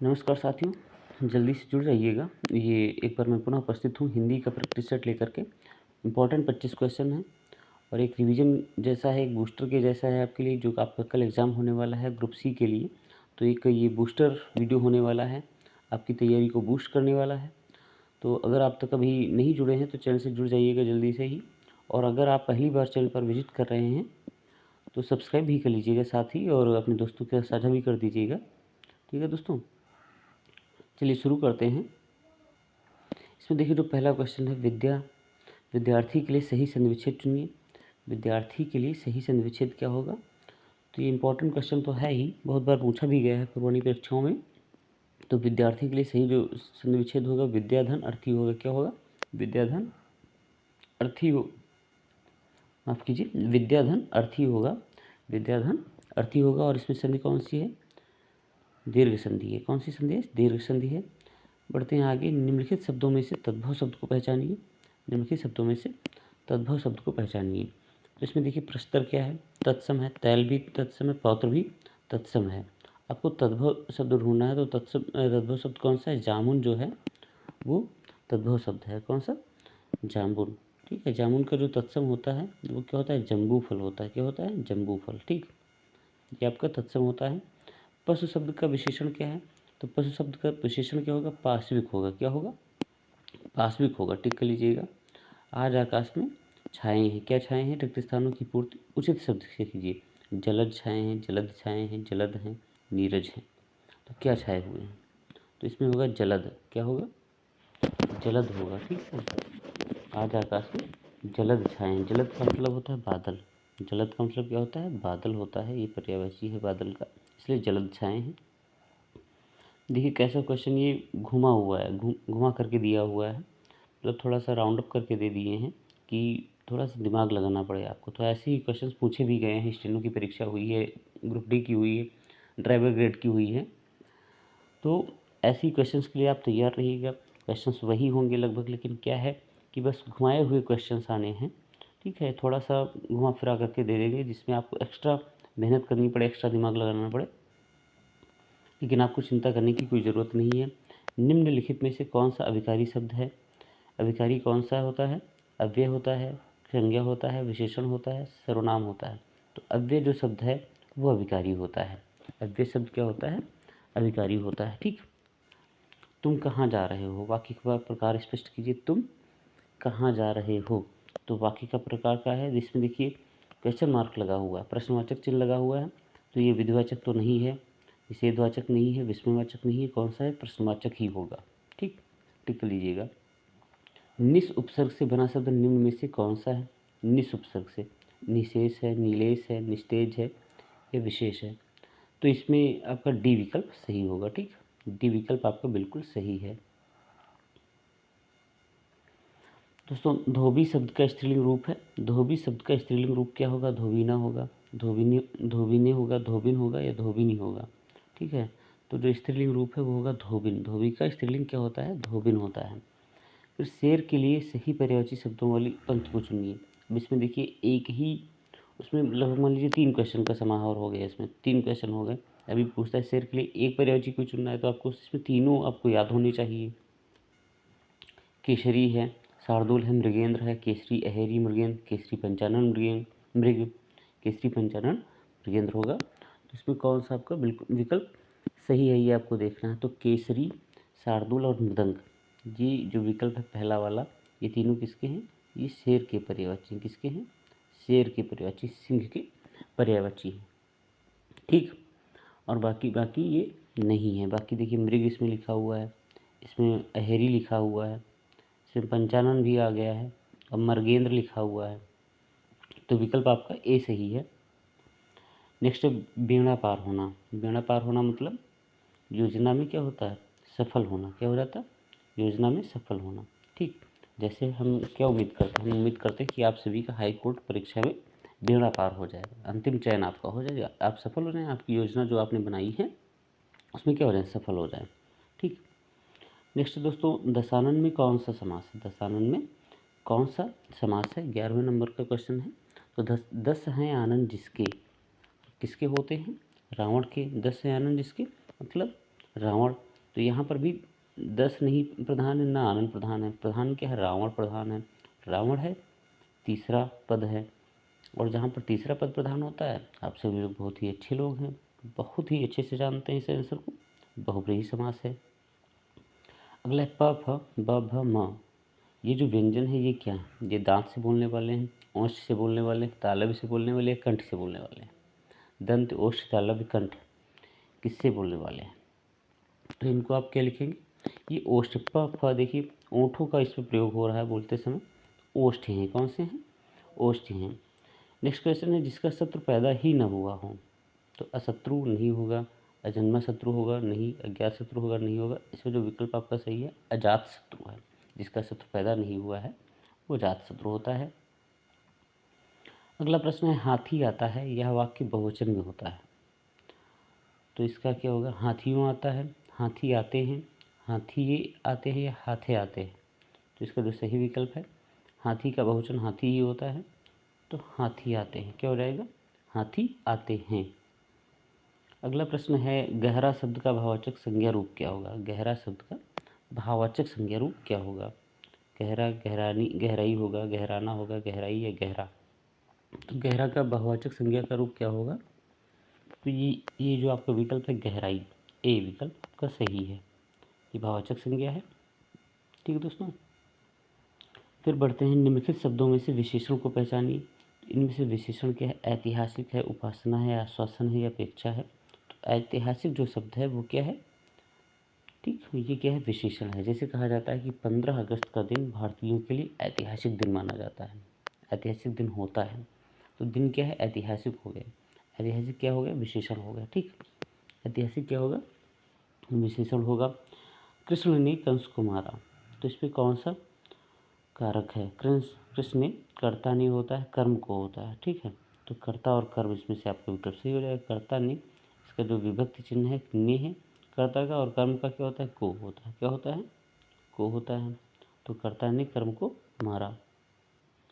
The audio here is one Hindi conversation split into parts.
नमस्कार साथियों, जल्दी से जुड़ जाइएगा। ये एक बार मैं पुनः उपस्थित हूँ हिंदी का प्रैक्टिस सेट लेकर के। इम्पोर्टेंट 25 क्वेश्चन हैं और एक रिवीजन जैसा है, एक बूस्टर के जैसा है आपके लिए, जो आपका कल एग्ज़ाम होने वाला है ग्रुप सी के लिए। तो एक ये बूस्टर वीडियो होने वाला है, आपकी तैयारी को बूस्ट करने वाला है। तो अगर आप तक अभी नहीं जुड़े हैं तो चैनल से जुड़ जाइएगा जल्दी से ही। और अगर आप पहली बार चैनल पर विजिट कर रहे हैं तो सब्सक्राइब भी कर लीजिएगा साथ ही, और अपने दोस्तों के साथ साझा भी कर दीजिएगा। ठीक है दोस्तों, चलिए शुरू करते हैं। इसमें देखिए जो पहला क्वेश्चन है, विद्यार्थी के लिए सही संधिविच्छेद चुनिए। विद्यार्थी के लिए सही संधिविच्छेद क्या होगा? तो ये इंपॉर्टेंट क्वेश्चन तो है ही, बहुत बार पूछा भी गया है पूर्वानी परीक्षाओं में। तो विद्यार्थी के लिए सही जो संधिविच्छेद होगा, विद्याधन अर्थी होगा। क्या होगा? विद्याधन अर्थी हो, माफ़ कीजिए, विद्याधन अर्थी होगा। विद्याधन अर्थी होगा। और इसमें संधि कौन सी है? दीर्घ संधि है। कौन सी संधि है? दीर्घ संधि है। बढ़ते हैं आगे। निम्नलिखित शब्दों में से तद्भव शब्द को पहचानिए। निम्नलिखित शब्दों में से तद्भव शब्द को पहचानिए। तो इसमें देखिए प्रस्तर क्या है? तत्सम है। तैल भी तत्सम है। पौत्र भी तत्सम है। आपको तद्भव शब्द ढूंढना है तो तद्भव शब्द कौन सा है? जामुन जो है वो तद्भव शब्द है। कौन सा? जामुन। ठीक है। जामुन का जो तत्सम होता है वो क्या होता है? जम्बू फल होता है। क्या होता है? जम्बू फल। ठीक, ये आपका तत्सम होता है। पशु शब्द का विशेषण क्या है? तो पशु शब्द का विशेषण क्या होगा? पार्श्विक होगा। क्या होगा? पार्श्विक होगा। टिक कर लीजिएगा। आज आकाश में छाए हैं। क्या छाए हैं? रिक्त स्थानों की पूर्ति उचित शब्द से कीजिए। जलद छाए हैं, जलद छाए हैं, जलद हैं, नीरज हैं। तो क्या छाए हुए हैं? तो इसमें होगा जलद। क्या होगा? जलद होगा। ठीक है। आज आकाश में जलद छाए हैं। जलद का मतलब होता है बादल। जलद का मतलब क्या होता है? बादल होता है। ये पर्यायवाची है बादल का, इसलिए जलद छाए हैं। देखिए कैसा क्वेश्चन, ये घुमा हुआ है, घुमा करके दिया हुआ है, मतलब थोड़ा सा राउंड अप करके दे दिए हैं कि थोड़ा सा दिमाग लगाना पड़े आपको। तो ऐसे ही क्वेश्चंस पूछे भी गए हैं। स्टेनो की परीक्षा हुई है, ग्रुप डी की हुई है, ड्राइवर ग्रेड की हुई है। तो ऐसे ही क्वेश्चंस के लिए आप तैयार रहिएगा। क्वेश्चंस वही होंगे लगभग, लेकिन क्या है कि बस घुमाए हुए क्वेश्चंस आने हैं। ठीक है, थोड़ा सा घुमा फिरा करके दे देंगे जिसमें आपको एक्स्ट्रा मेहनत करनी पड़े, एक्स्ट्रा दिमाग लगाना पड़े, लेकिन आपको चिंता करने की कोई ज़रूरत नहीं है। निम्नलिखित में से कौन सा अभिकारी शब्द है? अभिकारी कौन सा होता है? अव्यय होता है, संज्ञा होता है, विशेषण होता है, सर्वनाम होता है। तो अव्यय जो शब्द है वो अभिकारी होता है। अव्यय शब्द क्या होता है? अभिकारी होता है। ठीक। तुम कहाँ जा रहे हो? वाक्य का प्रकार स्पष्ट कीजिए। तुम कहाँ जा रहे हो? तो वाक्य का प्रकार क्या है? जिसमें देखिए क्वेश्चन मार्क लगा हुआ है, प्रश्नवाचक चिन्ह लगा हुआ है। तो ये विधिवाचक तो नहीं है, निषेधवाचक नहीं है, विस्मयवाचक नहीं है। कौन सा है? प्रश्नवाचक ही होगा। ठीक, टिक लीजिएगा। निस उपसर्ग से बना शब्द निम्न में से कौन सा है? निस उपसर्ग से, निशेष है, नीलेश है, निस्तेज है, या विशेष है। तो इसमें आपका डी विकल्प सही होगा। ठीक, डी विकल्प आपका बिल्कुल सही है। दोस्तों, धोबी शब्द का स्त्रीलिंग रूप है। धोबी शब्द का स्त्रीलिंग रूप क्या होगा? धोबीना होगा, धोबिने होगा, धोबिन होगा, या धोबिनी होगा। ठीक है, तो जो स्त्रीलिंग रूप है वो होगा धोबिन। धोबी का स्त्रीलिंग क्या होता है? धोबिन होता है। फिर शेर के लिए सही पर्यायवाची शब्दों वाली पंक्ति को चुनिए। अब इसमें देखिए एक ही, उसमें लगभग मान लीजिए 3 क्वेश्चन का समाहार हो गया। इसमें 3 क्वेश्चन हो गए। अभी पूछता है शेर के लिए एक पर्यायवाची को चुनना है, तो आपको इसमें तीनों आपको याद होनी चाहिए। केसरी है, शार्दूल है, मृगेंद्र है, केसरी अहेरी मृगेंद्र, केसरी पंचानन मृग, केसरी पंचानन मृगेंद्र होगा। तो इसमें कौन सा आपका बिल्कुल विकल्प सही है ये आपको देखना है। तो केसरी, शार्दूल और मृदंग, ये जो विकल्प है पहला वाला, ये तीनों किसके हैं? ये शेर के पर्यायवाची हैं। किसके हैं? शेर के पर्यायवाची, सिंह के पर्यायवाची हैं। ठीक, और बाकी बाकी ये नहीं है। बाकी देखिए मृग इसमें लिखा हुआ है, इसमें अहेरी लिखा हुआ है, इसमें पंचानन भी आ गया है, और मर्गेंद्र लिखा हुआ है। तो विकल्प आपका ए सही है। नेक्स्ट है बेड़ा पार होना। बेड़ा पार होना मतलब योजना में क्या होता है? सफल होना। क्या हो जाता है? योजना में सफल होना। ठीक, जैसे हम क्या उम्मीद करते हैं? हम उम्मीद करते हैं कि आप सभी का हाई कोर्ट परीक्षा में बेड़ा पार हो जाएगा, अंतिम चयन आपका हो जाएगा, आप सफल हो जाएं, आपकी योजना जो आपने बनाई है उसमें क्या हो जाए? सफल हो जाए। ठीक। नेक्स्ट दोस्तों, दशानन में कौन सा समास है? दशानन में कौन सा समास है? 11वें नंबर का क्वेश्चन है। तो 10 हैं आनंद जिसके, किसके होते हैं? रावण के। 10 हैं आनंद जिसके मतलब रावण तो यहाँ पर भी 10 नहीं प्रधान है ना आनंद प्रधान है। प्रधान क्या है? रावण प्रधान है। रावण है, तीसरा पद है। और जहाँ पर तीसरा पद प्रधान होता है, आप सभी लोग बहुत ही अच्छे लोग हैं, बहुत ही अच्छे से जानते हैं इस आंसर को, बहुव्रीहि समास है। अगला है प फ ब भ म। ये जो व्यंजन है ये क्या है? ये दांत से बोलने वाले हैं, ओष्ठ से बोलने वाले हैं, तालव्य से बोलने वाले हैं, कंठ से बोलने वाले हैं। दंत, ओष्ठ, तालव्य, कंठ किससे बोलने वाले हैं? तो इनको आप क्या लिखेंगे? ये ओष्ठ प फ, देखिए ओंठों का इसमें प्रयोग हो रहा है बोलते समय। ओष्ठ हैं, कौन से हैं? ओष्ठ हैं। नेक्स्ट क्वेश्चन है जिसका शत्रु पैदा ही न हुआ हो। तो अशत्रु नहीं होगा, अजन्मा शत्रु होगा नहीं, अज्ञात शत्रु होगा नहीं होगा। इसमें जो विकल्प आपका सही है अजात शत्रु है। जिसका शत्रु पैदा नहीं हुआ है वो जात शत्रु होता है। अगला प्रश्न है हाथी आता है, यह वाक्य बहुवचन में होता है। तो इसका क्या होगा? हाथियों आता है, हाथी आते हैं, हाथी आते हैं या हाथे आते हैं। तो इसका जो सही विकल्प है, हाथी का बहुवचन हाथी ही होता है, तो हाथी आते हैं। क्या हो जाएगा? हाथी आते हैं। अगला प्रश्न है गहरा शब्द का भाववाचक संज्ञा रूप क्या होगा? गहरा शब्द का भाववाचक संज्ञा रूप क्या होगा? गहरा, गहरानी, गहराई होगा, गहराना होगा, गहराई या गहरा। तो गहरा का भाववाचक संज्ञा का रूप क्या होगा? तो ये जो आपका विकल्प है गहराई, ए विकल्प आपका सही है। ये भाववाचक संज्ञा है। ठीक है दोस्तों, फिर बढ़ते हैं निम्नलिखित शब्दों में से विशेषण को पहचानिए। इनमें से विशेषण क्या है? ऐतिहासिक है, उपासना है, आश्वासन है या अपेक्षा है। तो ऐतिहासिक जो शब्द है वो क्या है? ठीक, ये क्या है? विशेषण है। जैसे कहा जाता है कि 15 अगस्त का दिन भारतीयों के लिए ऐतिहासिक दिन माना जाता है, ऐतिहासिक दिन होता है। तो दिन क्या है? ऐतिहासिक हो गया। ऐतिहासिक क्या हो गया? विशेषण हो गया। ठीक, ऐतिहासिक क्या होगा? विशेषण होगा। कृष्ण ने कंस को मारा, तो इस पर कौन सा कारक है? कृष्ण ने कर्ता नहीं होता है, कर्म को होता है। ठीक है, तो कर्ता और कर्म इसमें से आपका विकल्प सही हो जाएगा। कर्ता ने, इसका जो विभक्ति चिन्ह है ने है कर्ता का, और कर्म का क्या होता है? को होता है। क्या होता है? को होता है। तो कर्ता ने कर्म को मारा,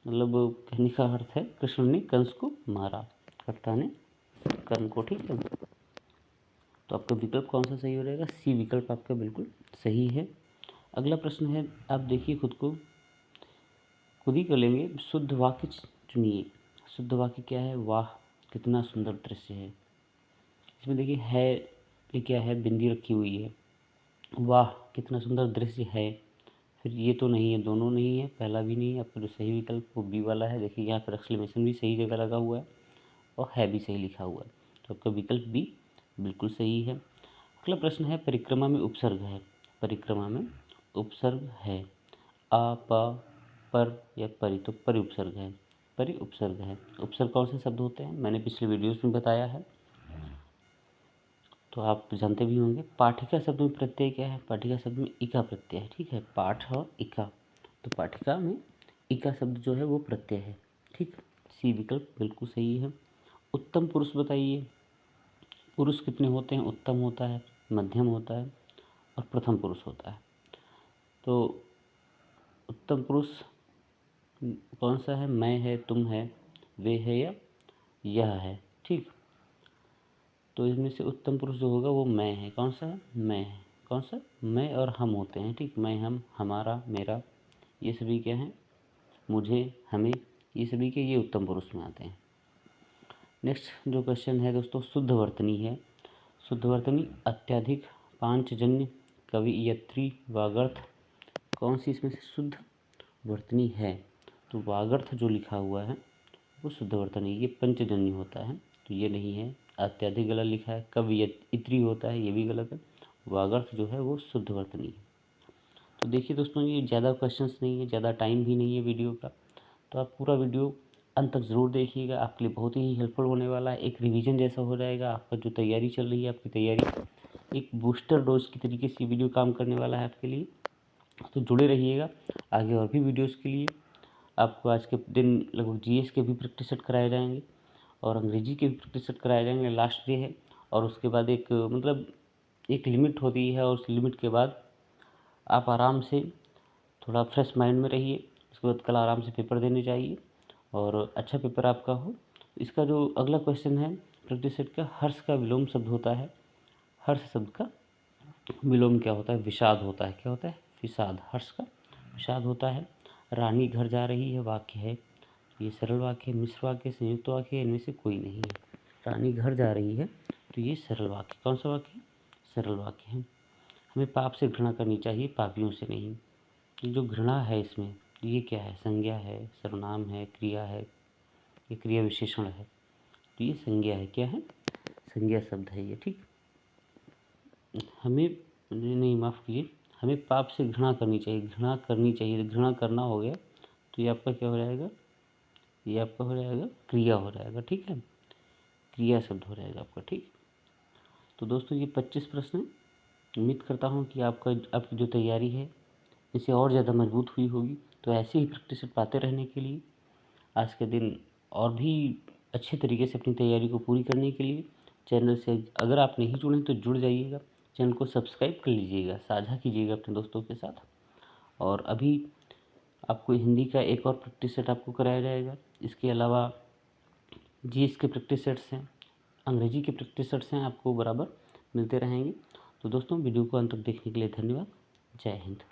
मतलब कहने का अर्थ है कृष्ण ने कंस को मारा, कर्ता ने कर्म को। ठीक है, तो आपका विकल्प कौन सा सही हो जाएगा? सी विकल्प आपका बिल्कुल सही है। अगला प्रश्न है, आप देखिए खुद ही कर लेंगे। शुद्ध वाक्य चुनिए। शुद्ध वाक्य क्या है? वाह कितना सुंदर दृश्य है। इसमें देखिए है, ये क्या है? बिंदी रखी हुई है। वाह कितना सुंदर दृश्य है, फिर ये तो नहीं है, दोनों नहीं है, पहला भी नहीं है। आपका जो सही विकल्प वो बी वाला है। देखिए यहाँ पर एक्सक्लेमेशन भी सही जगह लगा हुआ है और है भी सही लिखा हुआ है, तो आपका विकल्प बी बिल्कुल सही है। अगला प्रश्न है परिक्रमा में उपसर्ग है। परिक्रमा में उपसर्ग है, आ, प, पर या परि, तो परि उपसर्ग है। परि उपसर्ग है। उपसर्ग कौन से शब्द होते हैं? मैंने पिछले वीडियोस में बताया है, तो आप जानते भी होंगे। पाठिका शब्द में प्रत्यय क्या है? पाठिका शब्द में इका प्रत्यय है। ठीक है, पाठ और इका, तो पाठिका में इका शब्द जो है वो प्रत्यय है। ठीक, सी विकल्प बिल्कुल सही है। उत्तम पुरुष बताइए। पुरुष कितने होते हैं? उत्तम होता है, मध्यम होता है और प्रथम पुरुष होता है। तो उत्तम पुरुष कौन सा है? मैं है, तुम है, वे है या यह है। ठीक, तो इसमें से उत्तम पुरुष जो होगा वो मैं है। कौन सा है? मैं है। कौन सा? मैं और हम होते हैं। ठीक, मैं, हम, हमारा, मेरा, ये सभी क्या हैं? मुझे, हमें, ये सभी के ये उत्तम पुरुष में आते हैं। नेक्स्ट जो क्वेश्चन है दोस्तों, शुद्ध वर्तनी है। शुद्ध वर्तनी अत्यधिक, पांचजन्य, कवियत्री, वागर्थ, कौन सी इसमें से शुद्ध वर्तनी है? तो वागर्थ जो लिखा हुआ है वो शुद्ध वर्तनी, ये पंचजन्य होता है, तो ये नहीं है। अत्यधिक गलत लिखा है। कवियत्री होता है, ये भी गलत है। वागर्थ जो है वो शुद्ध वर्तनी है। तो देखिए दोस्तों, ये ज़्यादा क्वेश्चंस नहीं है, ज़्यादा टाइम भी नहीं है वीडियो का, तो आप पूरा वीडियो अंत तक ज़रूर देखिएगा। आपके लिए बहुत ही हेल्पफुल होने वाला है। एक रिवीजन जैसा हो जाएगा। आपका जो तैयारी चल रही है, आपकी तैयारी एक बूस्टर डोज की तरीके से वीडियो काम करने वाला है आपके लिए, तो जुड़े रहिएगा आगे और भी वीडियोज़ के लिए। आपको आज के दिन लगभग जीएस के भी प्रैक्टिस सेट कराए जाएंगे और अंग्रेजी के भी प्रैक्टिस सेट कराए जाएंगे। लास्ट डे है, और उसके बाद एक मतलब एक लिमिट होती है, और उस लिमिट के बाद आप आराम से थोड़ा फ्रेश माइंड में रहिए। उसके बाद कल आराम से पेपर देने जाइए और अच्छा पेपर आपका हो। इसका जो अगला क्वेश्चन है प्रैक्टिस सेट का, हर्ष का विलोम शब्द होता है। हर्ष शब्द का विलोम क्या होता है? विषाद होता है। क्या होता है? विषाद, हर्ष का विषाद होता है। रानी घर जा रही है वाक्य है, ये सरल वाक्य है। मिश्र वाक्य, संयुक्त वाक्य है, इनमें से कोई नहीं है। रानी घर जा रही है तो ये सरल वाक्य, कौन सा वाक्य है? सरल वाक्य है। हमें पाप से घृणा करनी चाहिए, पापियों से नहीं। ये जो घृणा है इसमें, ये क्या है? संज्ञा है, सर्वनाम है, क्रिया है, ये क्रिया विशेषण है। तो ये संज्ञा है। क्या है? संज्ञा शब्द है ये। ठीक, हमें नहीं, माफ़ कीजिए, हमें पाप से घृणा करनी चाहिए। घृणा करनी चाहिए, घृणा करना हो गया तो ये आपका क्या हो जाएगा? ये आपका हो जाएगा क्रिया हो जाएगा। ठीक है, क्रिया शब्द हो जाएगा आपका। ठीक, तो दोस्तों ये 25 प्रश्न हैं। उम्मीद करता हूँ कि आपकी जो तैयारी है इससे और ज़्यादा मजबूत हुई होगी। तो ऐसे ही प्रैक्टिस पाते रहने के लिए आज के दिन और भी अच्छे तरीके से अपनी तैयारी को पूरी करने के लिए चैनल से अगर आप नहीं जुड़े तो जुड़ जाइएगा। चैनल को सब्सक्राइब कर लीजिएगा, साझा कीजिएगा अपने दोस्तों के साथ। और अभी आपको हिंदी का एक और प्रैक्टिस सेट आपको कराया जाएगा। इसके अलावा जीएस के प्रैक्टिस सेट्स हैं, अंग्रेजी के प्रैक्टिस सेट्स हैं, आपको बराबर मिलते रहेंगे। तो दोस्तों वीडियो को अंत तक देखने के लिए धन्यवाद। जय हिंद।